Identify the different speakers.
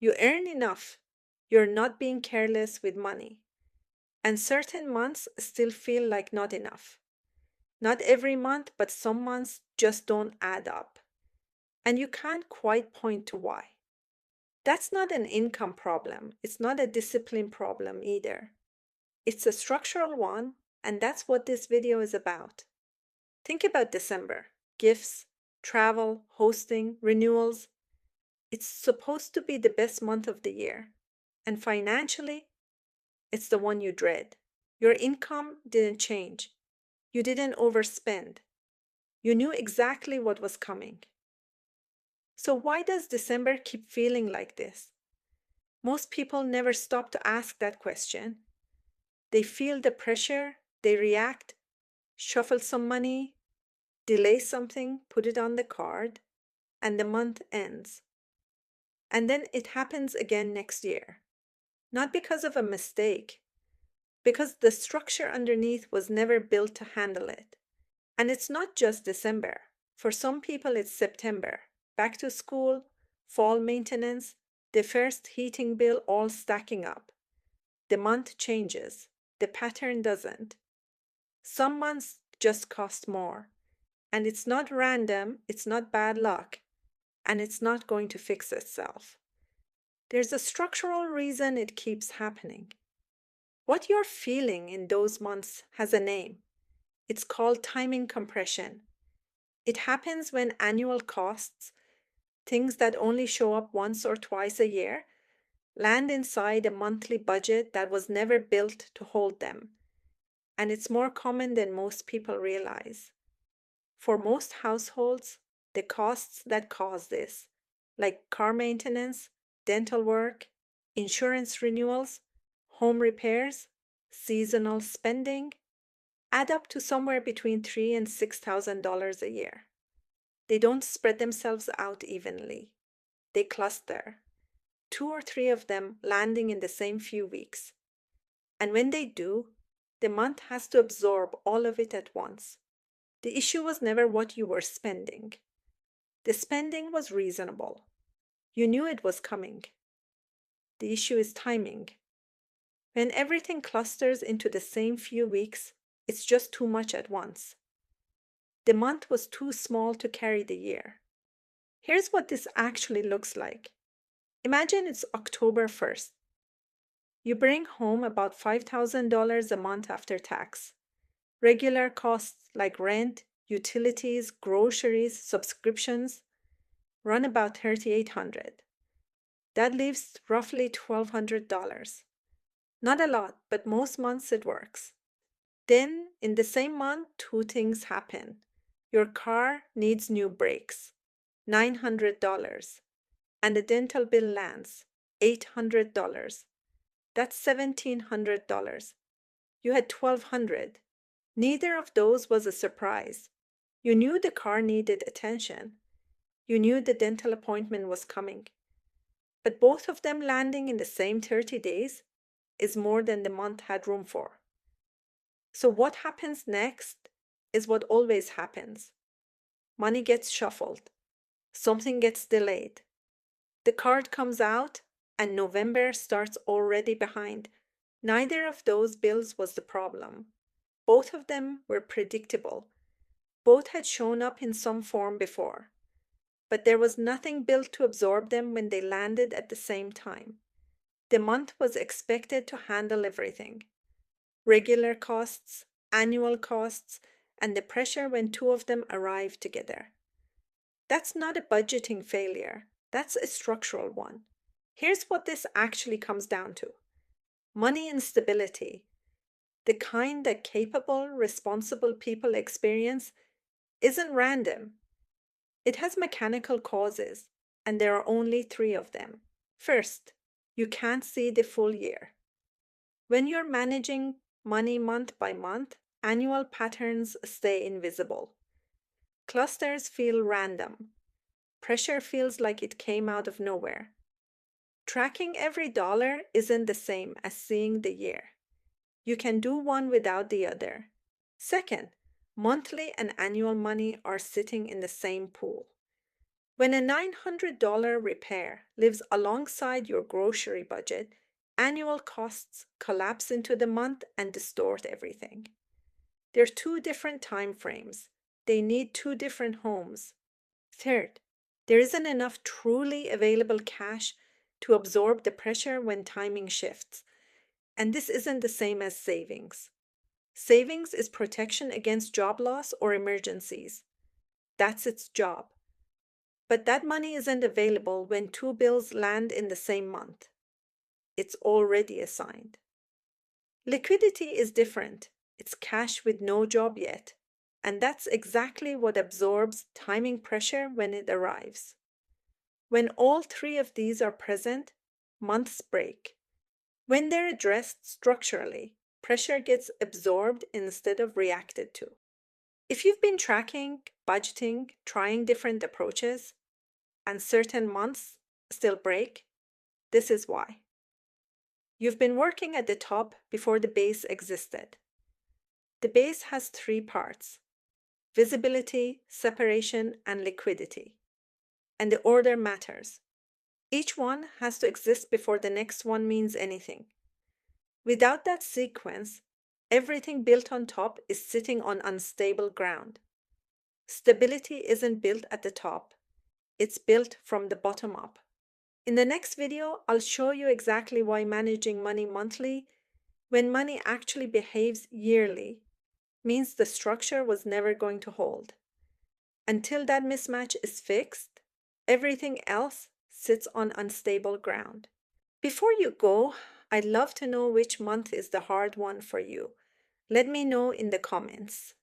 Speaker 1: You earn enough. You're not being careless with money. And certain months still feel like not enough. Not every month, but some months just don't add up. And you can't quite point to why. That's not an income problem. It's not a discipline problem either. It's a structural one, and that's what this video is about. Think about December: gifts, travel, hosting, renewals. It's supposed to be the best month of the year. And financially, it's the one you dread. Your income didn't change. You didn't overspend. You knew exactly what was coming. So, why does December keep feeling like this? Most people never stop to ask that question. They feel the pressure, they react, shuffle some money, delay something, put it on the card, and the month ends. And then it happens again next year. Not because of a mistake, because the structure underneath was never built to handle it. And it's not just December. For some people, it's September. Back to school, fall maintenance, the first heating bill all stacking up. The month changes. The pattern doesn't. Some months just cost more. And it's not random, it's not bad luck, and it's not going to fix itself. There's a structural reason it keeps happening. What you're feeling in those months has a name. It's called timing compression. It happens when annual costs, things that only show up once or twice a year, land inside a monthly budget that was never built to hold them. And it's more common than most people realize. For most households, the costs that cause this, like car maintenance, dental work, insurance renewals, home repairs, seasonal spending, add up to somewhere between $3,000 and $6,000 a year. They don't spread themselves out evenly. They cluster, 2 or 3 of them landing in the same few weeks. And when they do, the month has to absorb all of it at once. The issue was never what you were spending. The spending was reasonable. You knew it was coming. The issue is timing. When everything clusters into the same few weeks, it's just too much at once. The month was too small to carry the year. Here's what this actually looks like. Imagine it's October 1st. You bring home about $5,000 a month after tax. Regular costs like rent, utilities, groceries, subscriptions run about $3,800. That leaves roughly $1,200. Not a lot, but most months it works. Then, in the same month, 2 things happen. Your car needs new brakes, $900, and a dental bill lands, $800. That's $1,700. You had $1,200. Neither of those was a surprise. You knew the car needed attention. You knew the dental appointment was coming. But both of them landing in the same 30 days is more than the month had room for. So what happens next is what always happens. Money gets shuffled. Something gets delayed. The card comes out and November starts already behind. Neither of those bills was the problem. Both of them were predictable. Both had shown up in some form before. But there was nothing built to absorb them when they landed at the same time. The month was expected to handle everything: regular costs, annual costs, and the pressure when 2 of them arrive together. That's not a budgeting failure, that's a structural one. Here's what this actually comes down to: money instability, the kind that capable, responsible people experience, isn't random. It has mechanical causes, and there are only 3 of them. First, you can't see the full year. When you're managing money month by month, annual patterns stay invisible. Clusters feel random. Pressure feels like it came out of nowhere. Tracking every dollar isn't the same as seeing the year. You can do one without the other. Second, monthly and annual money are sitting in the same pool. When a $900 repair lives alongside your grocery budget, annual costs collapse into the month and distort everything. They're two different time frames. They need two different homes. Third, there isn't enough truly available cash to absorb the pressure when timing shifts. And this isn't the same as savings. Savings is protection against job loss or emergencies. That's its job. But that money isn't available when two bills land in the same month. It's already assigned. Liquidity is different. It's cash with no job yet. And that's exactly what absorbs timing pressure when it arrives. When all three of these are present, months break. When they're addressed structurally, pressure gets absorbed instead of reacted to. If you've been tracking, budgeting, trying different approaches, and certain months still break, this is why. You've been working at the top before the base existed. The base has three parts: visibility, separation, and liquidity. And the order matters. Each one has to exist before the next one means anything. Without that sequence, everything built on top is sitting on unstable ground. Stability isn't built at the top, it's built from the bottom up. In the next video, I'll show you exactly why managing money monthly, when money actually behaves yearly, means the structure was never going to hold. Until that mismatch is fixed, everything else sits on unstable ground. Before you go, I'd love to know which month is the hard one for you. Let me know in the comments.